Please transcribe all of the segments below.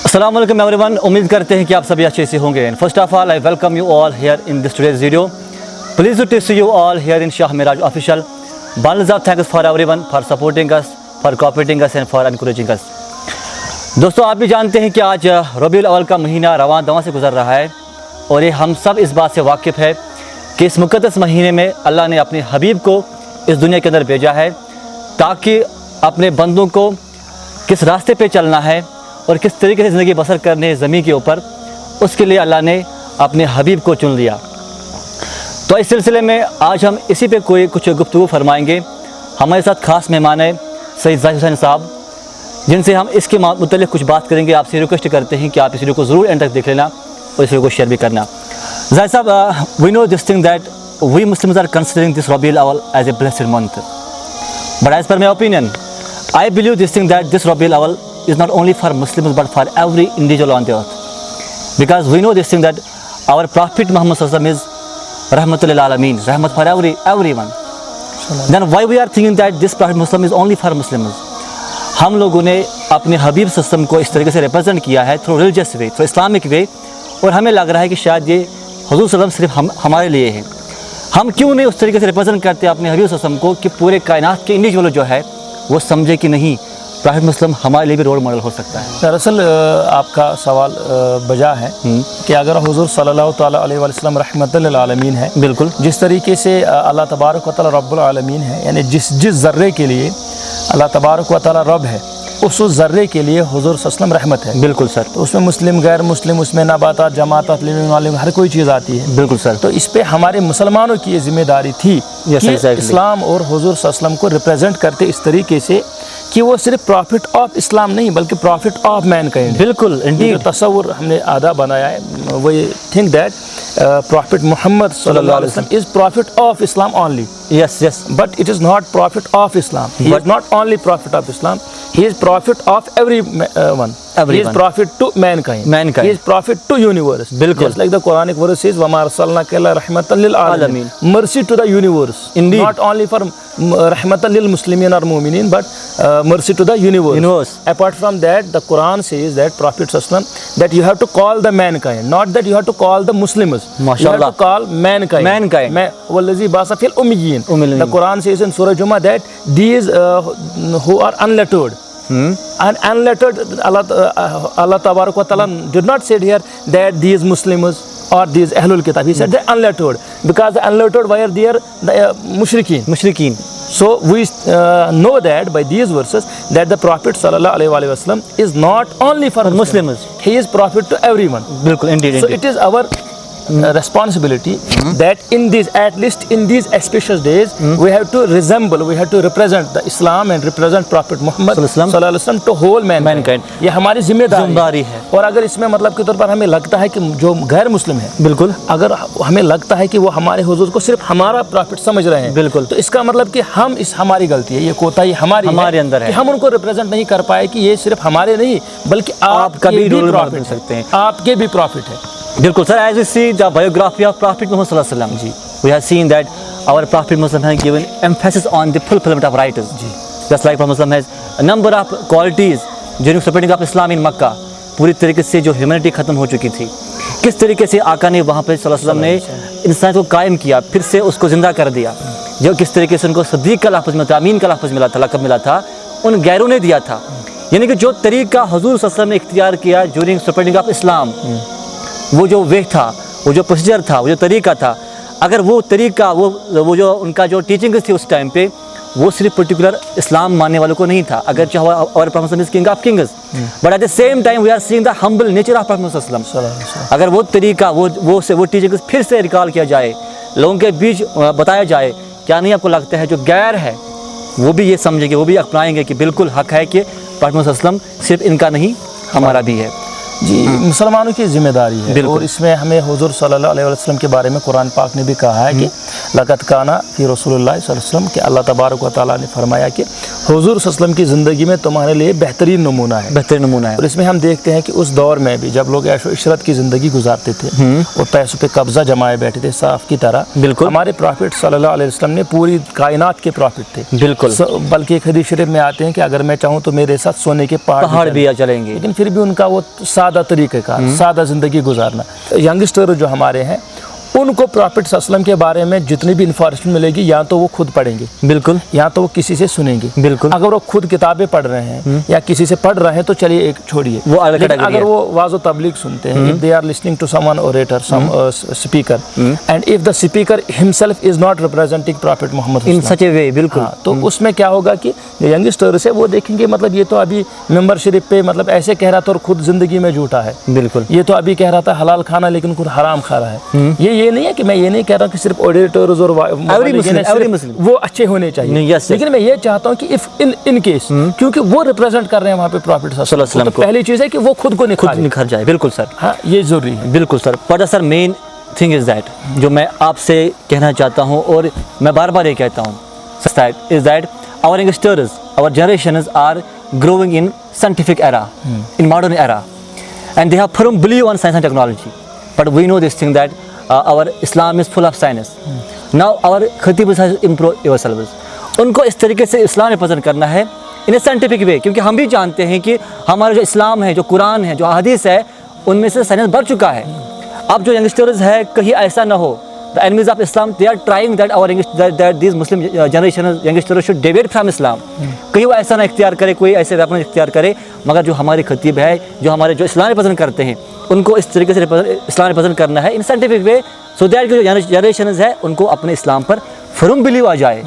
अस्सलाम वालेकुम एवरीवन, उम्मीद करते हैं कि आप सभी अच्छे से होंगे। First of all I welcome you all here in this today's video. Please to see you all here in Shah Miraj official. Bundles of thanks for everyone for supporting us, for cooperating us and for encouraging us. दोस्तों, आप भी जानते हैं कि आज रबीउल अव्वल का महीना रवां दवां से गुजर रहा है और ये हम सब इस बात से वाकिफ़ है कि इस मुक़द्दस महीने में अल्लाह ने अपने हबीब को इस दुनिया के अंदर भेजा है ताकि अपने बंदों को किस रास्ते पे चलना है और किस तरीके से ज़िंदगी बसर करने ज़मीन के ऊपर, उसके लिए अल्लाह ने अपने हबीब को चुन लिया। तो इस सिलसिले में आज हम इसी पे कुछ गुफ्तगू फरमाएंगे। हमारे साथ ख़ास मेहमान है सैयद ज़ाहिर हुसैन साहब, जिनसे हम इसके मुतल्लिक़ कुछ बात करेंगे। आपसे रिक्वेस्ट करते हैं कि आप इस वीडियो को ज़रूर एंड तक देख लेना और इस वीडियो को शेयर भी करना। ज़ाहिर साहब, we know this thing that we Muslims are considering this Rabiul Awwal as a blessed month, but as per my opinion I believe this thing that this Rabiul Awwal is not only for Muslims but for every individual on the earth, because we know this thing that our Prophet Muhammad Sallallahu Alaihi Wasallam is Rahmatul lil Alameen, Rahmat for everyone. Then why we are thinking that this Prophet Muslim is only for Muslims? हम लोगों ने अपने हबीब सल्लम को इस तरीके से represent किया है थ्रू रिलीजियस वे, थ्रू इस्लामिक वे, और हमें लग रहा है कि शायद ये हुज़ूर सल्लम सिर्फ हमारे लिए है। हम क्यों नहीं उस तरीके से रिप्रेजेंट करते अपने हबीब सल्लम को कि पूरे कायनात के इंडिविजुअल जो है वो समझे कि नहीं, प्रॉफेट मुस्लिम हमारे लिए भी रोल मॉडल हो सकता है। दरअसल आपका सवाल बजा है कि अगर हुज़ूर सल्लल्लाहु तआला अलैहि वसल्लम रहमतुल लिल आलमीन है, बिल्कुल जिस तरीके से अल्लाह तबारक व तआला रब्बुल आलमीन है, यानी जिस ज़र्रे के लिए अल्लाह तबारक व तआला रब है उस ज़र्रे के लिए हुज़ूर सल्लम रहमत है। बिल्कुल सर। तो उसमें मुस्लिम गैर मुस्लिम, उसमें नबातात जमातात हर कोई चीज़ आती है। बिल्कुल सर। तो इस पे हमारे मुसलमानों की ये जिम्मेदारी थी कि इस्लाम और हुज़ूर सल्लम को रिप्रेजेंट करते इस तरीके से कि वो सिर्फ प्रॉफिट ऑफ इस्लाम नहीं बल्कि प्रॉफिट ऑफ मैनकाइंड। बिल्कुल, जो तस्वुर हमने आधा बनाया है वो ये थिंक दैट प्रॉफिट मोहम्मद सल्लल्लाहु अलैहि वसल्लम is profit of Islam only. Yes, but it is not profit of Islam. He is not only profit of Islam, he is prophet of everyone. He is prophet to mankind. He is prophet to universe. Bilkul. Just like the Quranic verse says, وَمَا أَرْسَلْنَاكَ إِلَّا رَحْمَةً لِلْعَالَمِينَ. Mercy to the universe. Indeed. Not only for رَحْمَةً لِلْمُسْلِمِينَ or mu'minin, but mercy to the universe. Apart from that, the Quran says that Prophet Sallallahu that you have to call the mankind, not that you have to call the Muslims. You have to call mankind. وَالَّذِي بَعَثَ فِي الْأُمِّيِّينَ. The Quran says in Surah Jummah that these who are unlettered. And unlettered, Allah Tabarak wa Ta'ala did not say here that these Muslims or these Ahlul Kitab. He said they unlettered because the unlettered were there the mushrikeen. So we know that by these verses that the Prophet Sallallahu Alaihi Wasallam is not only for Muslims. He is prophet to everyone. Bilkul, indeed. So it is our responsibility that in these, at least in these auspicious days, we have to resemble, we have to represent the Islam and represent Prophet Muhammad Sallallahu Alaihi Wasallam to whole mankind. ये हमारी जिम्मेदारी है। और अगर इसमें मतलब के तौर पर हमें लगता है कि जो गैर मुस्लिम है, बिल्कुल अगर हमें लगता है कि वो हमारे हुजूर को सिर्फ हमारा प्रॉफिट समझ रहे हैं, बिल्कुल, तो इसका मतलब कि हम हमारी गलती है, ये कोताही हमारे अंदर है कि हम उनको रिप्रेजेंट नहीं कर पाए कि ये सिर्फ हमारे नहीं बल्कि आपका भी प्रॉफिट सकते हैं, आपके भी प्रॉफिट है। बिल्कुल sir, as we see the biography of Prophet Muhammad Sallallahu Alaihi Wasallam, we have seen that our Prophet Muhammad has given emphasis on the fulfillment of rights. Just like Prophet Muhammad has a number of qualities during spreading of Islam in Makkah. पूरी तरीके से जो humanity ख़त्म हो चुकी थी, किस तरीके से आका ने वहाँ पे सल्लल्लाहु अलैहि वसल्लम ने इंसान को कायम किया, फिर से उसको ज़िंदा कर दिया। जो किस तरीके से उनको सदीक़ का लफ़्ज़ मिला था, अमीन का लफ़्ज़ मिला था, लक़ब मिला था, उन गैरों ने दिया था। यानी कि जो तरीक़ा हुज़ूर सल्लल्लाहु अलैहि वसल्लम ने इख्तियार किया ड्यूरिंग स्प्रेडिंग ऑफ इस्लाम, वो जो वे था, वो जो प्रोसीजर था, वो जो तरीका था, अगर वो तरीका वो जो उनका जो टीचिंग थी उस टाइम पे, वो सिर्फ पर्टिकुलर इस्लाम मानने वालों को नहीं था, अगर चाहे और prophet is king of kings, but at the same time we are seeing the humble nature of prophet. अगर वो तरीका वो टीचिंग फिर से रिकॉल किया जाए, लोगों के बीच बताया जाए, क्या नहीं आपको लगता है जो गैर है वो भी ये समझेंगे, वो भी अपनाएंगे कि बिल्कुल हक है कि प्रॉफेट सिर्फ इनका नहीं हमारा भी है। جی مسلمانوں کی ذمہ داری ہے، اور اس میں ہمیں حضور صلی اللہ علیہ وسلم کے بارے میں قرآن پاک نے بھی کہا ہے کہ لقد کان فی رسول اللہ صلی اللہ علیہ وسلم کہ اللہ تبارک و تعالیٰ نے فرمایا کہ حضور صلی اللہ علیہ وسلم کی زندگی میں تمہارے لیے بہترین نمونہ ہے، بہترین نمونہ ہے۔ اور اس میں ہم دیکھتے ہیں کہ اس دور میں بھی جب لوگ عیش و عشرت کی زندگی گزارتے تھے اور پیسوں پہ قبضہ جمائے بیٹھے تھے صاف کی طرح، بالکل ہمارے پرافٹ صلی اللہ علیہ وسلم نے پوری کائنات کے پرافٹ تھے، بالکل، بلکہ ایک حدیث شریف میں آتے ہیں کہ اگر میں چاہوں تو میرے ساتھ سونے کے پہاڑ بھی چلیں گے، لیکن پھر بھی ان کا وہ سادہ طریقہ کار، سادہ زندگی گزارنا۔ ینگسٹر جو ہمارے ہیں ان کو پرافٹ صلی اللہ علیہ وسلم کے بارے میں جتنی بھی انفارمیشن ملے گی یا تو وہ خود پڑھیں گے، بالکل، یا تو وہ کسی سے سنیں گے، بالکل۔ اگر وہ خود کتابیں پڑھ رہے ہیں یا کسی سے پڑھ رہے ہیں تو چلیے ایک چھوڑیے، لیکن اگر وہ واعظ و تبلیغ سنتے ہیں، if they are listening to someone orator, some speaker, and if the speaker himself is not representing Prophet Muhammad in such a way، بالکل، تو اس میں کیا ہوگا کہ جو ینگسٹرز ہے وہ دیکھیں گے مطلب یہ تو ابھی ممبر شریف پہ مطلب ایسے کہہ رہا تھا اور خود زندگی میں جھوٹا ہے، بالکل، یہ تو ابھی کہہ رہا تھا حلال کھانا لیکن خود حرام کھا رہا ہے۔ یہ نہیں ہے کہ میں یہ نہیں کہہ رہا کہ صرف آڈیٹرز اور وہ اچھے ہونے چاہیے، لیکن میں یہ چاہتا ہوں کہ ان کیس کیونکہ وہ ریپرزینٹ کر رہے ہیں وہاں پہ پرافٹ صلی اللہ علیہ وسلم، تو پہلی چیز ہے کہ وہ خود کو نکھر جائے، بالکل سر، ہاں یہ ضروری ہے، بالکل سر۔ پر سر مین تھنگ از دیٹ جو میں آپ سے کہنا چاہتا ہوں اور میں بار بار یہ کہتا ہوں is that our youngsters, our generations are growing in scientific era, in modern era, and they have firm belief on science and technology. But we know this thing that our Islam is full of science. Now our khatib has improved yourselves. ان کو اس طریقے سے اسلام پسند کرنا ہے ان a scientific way, کیونکہ ہم بھی جانتے ہیں کہ ہمارا جو اسلام ہے، جو قرآن ہے، جو احادیث ہے، ان میں سے سائنس بڑھ چکا ہے۔ اب جو ینگسٹرز ہے کہیں ایسا نہ ہو، the enemies of Islam they are trying that these Muslim generations youngsters should deviate from Islam، کہیں وہ ایسا نہ اختیار کرے، کوئی ایسے ویپن اختیار کرے، مگر جو ہمارے خطیب ہے، جو ہمارے جو اسلام پسند کرتے ہیں، ان کو اس طریقے سے اسلام پسند کرنا ہے ان سائنٹیفک وے، سو دیٹ جو جنریشنز ہے ان کو اپنے اسلام پر فرم بلیو آ جائے۔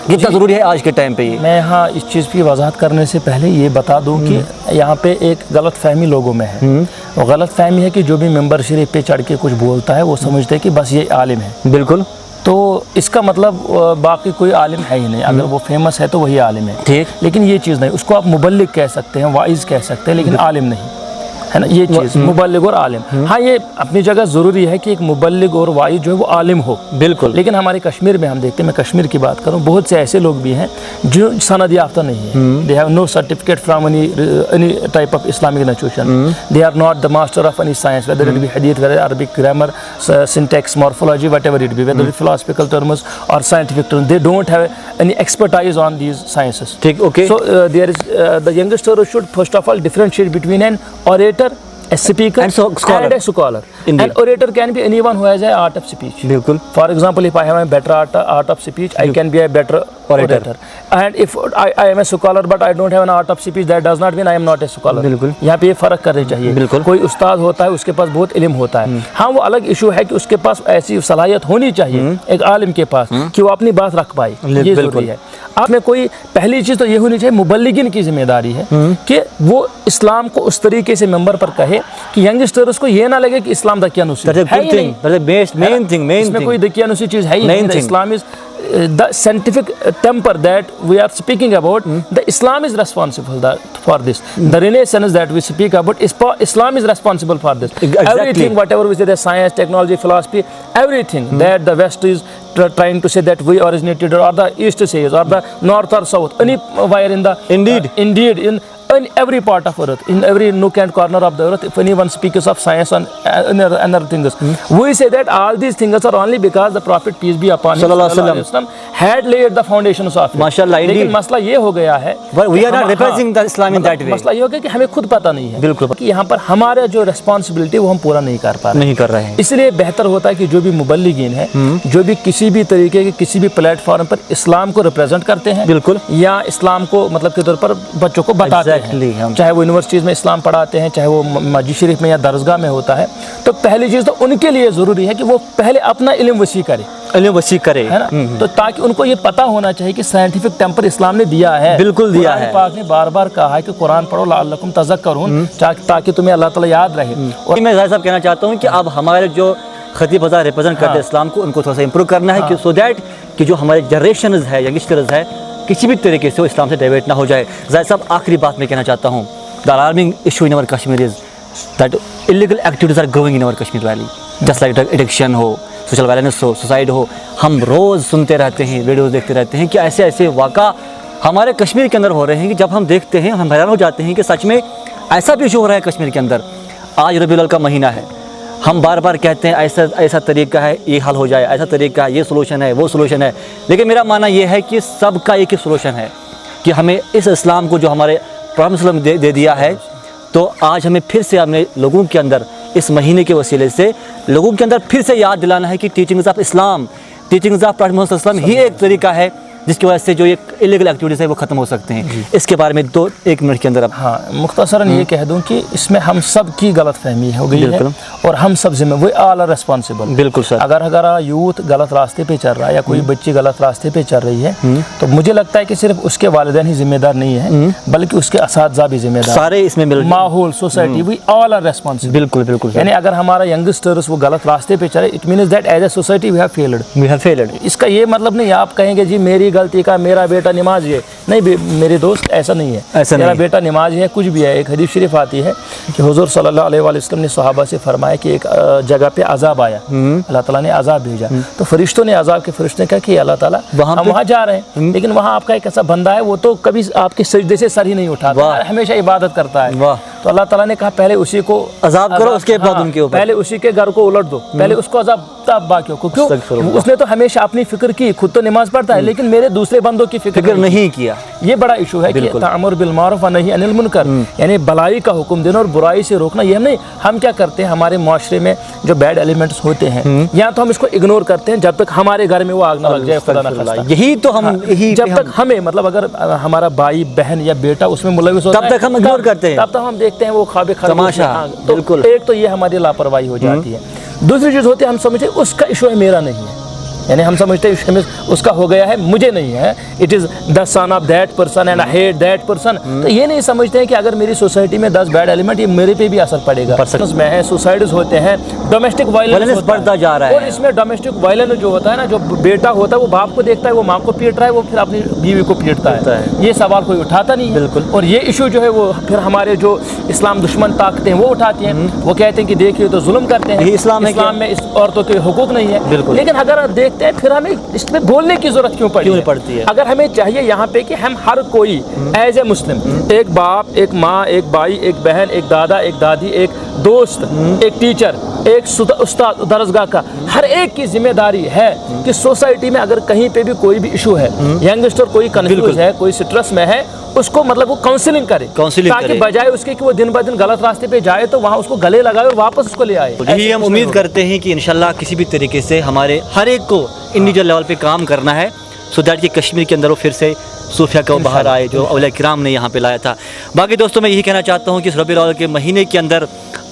کتنا ضروری ہے آج کے ٹائم پہ یہ۔ میں یہاں اس چیز کی وضاحت کرنے سے پہلے یہ بتا دوں کہ یہاں پہ ایک غلط فہمی لوگوں میں ہے، وہ غلط فہمی ہے کہ جو بھی ممبر شریف پہ چڑھ کے کچھ بولتا ہے وہ سمجھتے ہے کہ بس یہ عالم ہے، بالکل، تو اس کا مطلب باقی کوئی عالم ہے ہی نہیں، اگر وہ فیمس ہے تو وہی عالم ہے، ٹھیک، لیکن یہ چیز نہیں، اس کو آپ مبلغ کہہ سکتے ہیں، واعظ کہہ سکتے ہیں، لیکن عالم نہیں ہے نا، یہ چیز مبلغ اور عالم، ہاں یہ اپنی جگہ ضروری ہے کہ ایک مبلغ اور واعظ جو ہے وہ عالم ہو، بالکل، لیکن ہمارے کشمیر میں ہم دیکھتے ہیں، میں کشمیر کی بات کروں، بہت سے ایسے لوگ بھی ہیں جو سند یافتہ نہیں ہیں، they have no certificate from any type of Islamic institution, they are not the master of any science, whether it be hadith, whether Arabic grammar, syntax, morphology, whatever it be, whether it philosophical terms or scientific terms, they don't have any expertise on these sciences. Okay. So there is the youngster should first of all differentiate between an orator, a speaker, and a scholar. An orator can be anyone who has an art of speech. Bilkul. For example, if I have a better art of speech, I can be a better orator. And if I am a scholar but I don't have an art of speech, that does not mean I am not a scholar. بالکل، یہاں پہ یہ فرق کرنا چاہیے، بالکل، کوئی استاد ہوتا ہے اس کے پاس بہت علم ہوتا ہے، ہاں وہ الگ ایشو ہے کہ اس کے پاس ایسی صلاحیت ہونی چاہیے ایک عالم کے پاس کہ وہ اپنی بات رکھ پائے، یہ ضروری ہے۔ آپ میں کوئی پہلی چیز تو یہ ہونی چاہیے، مبلغین کی ذمہ داری ہے کہ وہ اسلام کو اس طریقے سے ممبر پر کہے کہ ینگسٹرز کو یہ نہ لگے کہ اسلام دقیانوسی ہے ہی نہیں، اس میں کوئی دقیانوسی چیز ہے ہی نہیں، اسلام از the scientific temper that we are speaking about, the Islam is responsible for this. The renaissance that we speak about, Islam is responsible for this. Everything, whatever we say, the science, technology, philosophy, everything that the West is trying to say that we originated, or the East says, or the North or South, anywhere in the indeed in every part of earth, in every nook and corner of the earth, if anyone speaks of science and other things, we say that all these things are only because the Prophet, peace be upon him, had laid the foundations of it. MashaAllah, لیکن مسئلہ یہ ہو گیا ہے we are not representing the Islam in that way. مسئلہ یہ ہو گیا کہ ہمیں خود پتہ نہیں ہے، بالکل، کہ یہاں پر ہمارا جو ریسپانسبلٹی وہ ہم پورا نہیں کر رہے ہیں، اس لیے بہتر ہوتا ہے کہ جو بھی مبلغین ہیں، جو بھی کسی بھی طریقے کے کسی بھی پلیٹ فارم پر اسلام کو ریپرزینٹ کرتے ہیں، بالکل، یا اسلام کو مطلب کے طور پر بچوں کو بتاتے ہیں، چاہے وہ یونیورسٹیز میں اسلام پڑھاتے ہیں، چاہے وہ مسجد شریف میں یا درسگاہ میں ہوتا ہے، تو پہلی چیز تو ان کے لیے ضروری ہے کہ وہ پہلے اپنا علم وسیع کرے، ہے نا، تو تاکہ ان کو یہ پتہ ہونا چاہیے کہ سائنٹیفک ٹیمپر اسلام نے دیا ہے، بالکل دیا ہے، قرآن پاک نے بار بار کہا ہے کہ قرآن پڑھو لعلکم تذکرون، تاکہ تمہیں اللہ تعالیٰ یاد رہے۔ اور میں ظاہر صاحب کہنا چاہتا ہوں کہ اب ہمارے جو خطیب حضرات ریپرزینٹ کرتے ہیں اسلام کو، ان کو تھوڑا سا امپروو کرنا ہے کہ سو دیٹ کہ جو ہمارے جنریشنز ہے، ینگسٹرز ہے، کسی بھی طریقے سے وہ اسلام سے ڈائیورٹ نہ ہو جائے۔ ظاہر صاحب آخری بات میں کہنا چاہتا ہوں، the alarming issue in our Kashmir is that illegal activities are growing in our Kashmir Valley, just like addiction हो, सोशल वायलेंस हो, सुसाइड हो. हम रोज़ सुनते रहते हैं, वीडियोज़ देखते रहते हैं कि ऐसे ऐसे वाक़ा हमारे कश्मीर के अंदर हो रहे हैं कि जब हम देखते हैं हम हैरान हो जाते हैं कि सच में ऐसा भी इशू हो रहा है कश्मीर के अंदर. आज रबीउल अव्वल का महीना है, हम बार बार कहते हैं ऐसा ऐसा तरीका है, ये हल हो जाए, ऐसा तरीका है, ये सोल्यूशन है, वो सोल्यूशन है. लेकिन मेरा मानना ये है कि सबका एक ही सोल्यूशन है कि हमें इस इस्लाम को जो हमारे प्रॉफेट सल्लल्लाहु अलैहि वसल्लम दे दिया है, तो आज हमें फिर से अपने लोगों के अंदर इस महीने के वसीले से लोगों के अंदर फिर से याद दिलाना है कि teachings of Islam, teachings of prophet Muhammad सल्लल्लाहु अलैहि वसल्लम ही एक तरीका है जिसकी वजह से जो ये इलीगल एक्टिविटीज़ है वो ख़त्म हो सकते हैं. इसके बारे में 1 मिनट के अंदर अब हाँ, मुख्तसरन ये कह दूं कि इसमें हम सब की गलत फहमी हो गई है और हम सब जिम्मे, वी ऑल आर रिस्पॉन्सिबल. बिल्कुल सर. अगर यूथ गलत रास्ते पे चल रहा है या कोई बच्ची गलत रास्ते पे चल रही है तो मुझे लगता है कि सिर्फ उसके वालिदैन ही जिम्मेदार नहीं है, बल्कि उसके असातिज़ा भी जिम्मेदार, सारे इसमें मिल, माहौल, society, we all are responsible. बिल्कुल बिल्कुल. यानी अगर हमारा यंगस्टर्स वो गलत रास्ते पे चले, it means that as a society we have failed. इसका ये मतलब नहीं आप कहेंगे जी मेरी गलती का मेरा बेटा नमाज है, नहीं मेरे दोस्त, ऐसा नहीं है. ऐसा मेरा नहीं. बेटा नमाज है, कुछ भी है. एक हदीस शरीफ आती है कि हुजूर सल्लल्लाहु अलैहि वसल्लम ने सहाबा से फरमाया कि एक जगह पे अजाब आया, अल्लाह ताला ने अजाब भेजा, तो फरिश्तों ने, अजाब के फरिश्तों ने कहा कि अल्लाह ताला हम वहाँ जा रहे हैं, लेकिन वहाँ आपका एक ऐसा बंदा है वो तो कभी आपके सजदे से सर ही नहीं उठाता, हमेशा इबादत करता है. तो अल्लाह ताला ने कहा पहले उसी को अजाब करो, उसके बाद उनके ऊपर, पहले उसी के घर को उलट दो, पहले उसको अजाब तब बाकियों को. क्यों? उसने तो हमेशा अपनी फिक्र की, खुद तो नमाज पढ़ता है लेकिन मेरे दूसरे बंदों की फिक्र नहीं किया. ये बड़ा इशू है कि तामुर बिल मारूफ व नही अनिल मुनकर, यानी भलाई का हुक्म देना और बुराई से रोकना. ये नहीं, हम क्या करते हैं हमारे माशरे में जो बैड एलिमेंट्स होते हैं या तो हम इसको इग्नोर करते हैं जब तक हमारे घर में वो आग न लग जाए, खुदा न खास्ता. यही तो हम जब तक हमें, मतलब अगर हमारा भाई बहन या बेटा उसमें मुलविस होता है तब तक हम इग्नोर करते हैं, तब तक हम देखते हैं वो ख्वाब तमाशा. बिल्कुल. एक तो ये हमारी लापरवाही हो जाती है. दूसरी चीज़ होती है हम समझते हैं उसका इशू है, मेरा नहीं है. यानी हम समझते हैं उसका हो गया है, मुझे नहीं है. It is the son of that person and I hate that person. तो ये नहीं समझते हैं कि अगर मेरी सोसाइटी में 10 बैड एलिमेंट, ये मेरे पे भी असर पड़ेगा. में है, सुसाइड्स होते हैं, डोमेस्टिक वायलेंस बढ़ता जा रहा है. और इसमें डोमेस्टिक वायलेंस जो होता है ना, जो बेटा होता है वो बाप को देखता है, वो माँ को पीट रहा है, वो फिर अपनी बीवी को पीटता है. ये सवाल कोई उठाता नहीं है. बिल्कुल. और ये इशू जो है वो फिर हमारे जो इस्लाम दुश्मन ताकतें हैं वो उठाती हैं. वो कहते हैं कि देखिए तो जुल्म करते हैं, इस्लाम में इस औरतों के हुकूक नहीं है. बिल्कुल. लेकिन अगर आप देखते हैं फिर हमें इसमें बोलने की जरूरत क्यों पड़ती है? अगर हमें चाहिए यहाँ पे कि हम हर कोई एज ए मुस्लिम, एक बाप, एक माँ, एक भाई, एक बहन, एक दादा, एक दादी, एक दोस्त, एक टीचर, एक उस्ताद दरसगाह का, हर एक की जिम्मेदारी है कि सोसाइटी में अगर कहीं पे भी कोई भी इशू है, यंगस्टर कोई कंफ्यूज है, कोई स्ट्रेस में है, उसको मतलब वो काउंसलिंग करे, ताकि बजाय उसके कि वो दिन ब दिन गलत रास्ते पे जाए तो वहाँ उसको गले लगाए और वापस उसको ले आए. यही हम उम्मीद करते हैं कि इंशाल्लाह किसी भी तरीके से हमारे हर एक को इंडिविजुअल लेवल पे काम करना है, सो दैट कि कश्मीर के अंदर वो फिर से सूफिया का बाहर आए जो औलिया किराम ने यहाँ पे लाया था. बाकी दोस्तों मैं यही कहना चाहता हूँ कि इस रबीउल अव्वल के महीने के अंदर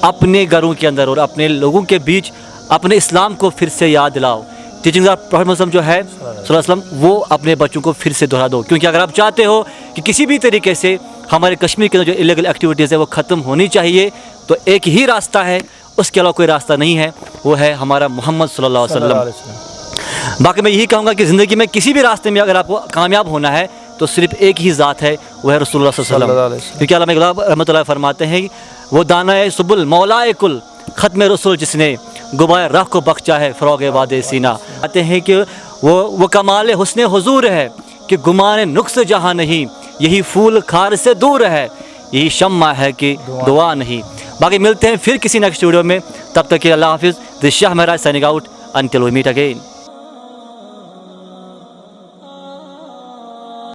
अपने घरों के अंदर और अपने लोगों के बीच अपने इस्लाम को फिर से याद दिलाओ. टीचिंग ऑफ प्रॉफेट मोहम्मद जो है सल्लल्लाहु अलैहि वसल्लम, वो अपने बच्चों को फिर से दोहरा दो. क्योंकि अगर आप चाहते हो कि किसी भी तरीके से हमारे कश्मीर के अंदर जो इलीगल एक्टिविटीज़ है वो ख़त्म होनी चाहिए, तो एक ही रास्ता है, उसके अलावा कोई रास्ता नहीं है, वो है हमारा मोहम्मद सल्लल्लाहु अलैहि वसल्लम. बाकी मैं यही कहूँगा कि ज़िंदगी में किसी भी रास्ते में अगर आपको कामयाब होना है तो सिर्फ एक ही ज़ात है, वो है रसूलुल्लाह सल्लल्लाहु अलैहि वसल्लम. क्योंकि अल्लामा इक़बाल रहमतुल्लाह फरमाते हैं वो दाना सुबुल मौलाए कुल ख़त्म रसूल जिसने गुबाए राह को बख्शा है फ़रोग़ वादे सीना. आते हैं कि वो कमाल हुस्न हुजूर है कि गुमान नुक्स जहाँ नहीं, यही फूल खार से दूर है, यही शम्मा है कि दुआ नहीं. बाकी मिलते हैं फिर किसी नेक्स्ट वीडियो में, तब तक के अल्लाह हाफिज़. This Shah Mehraj signing out until we meet again.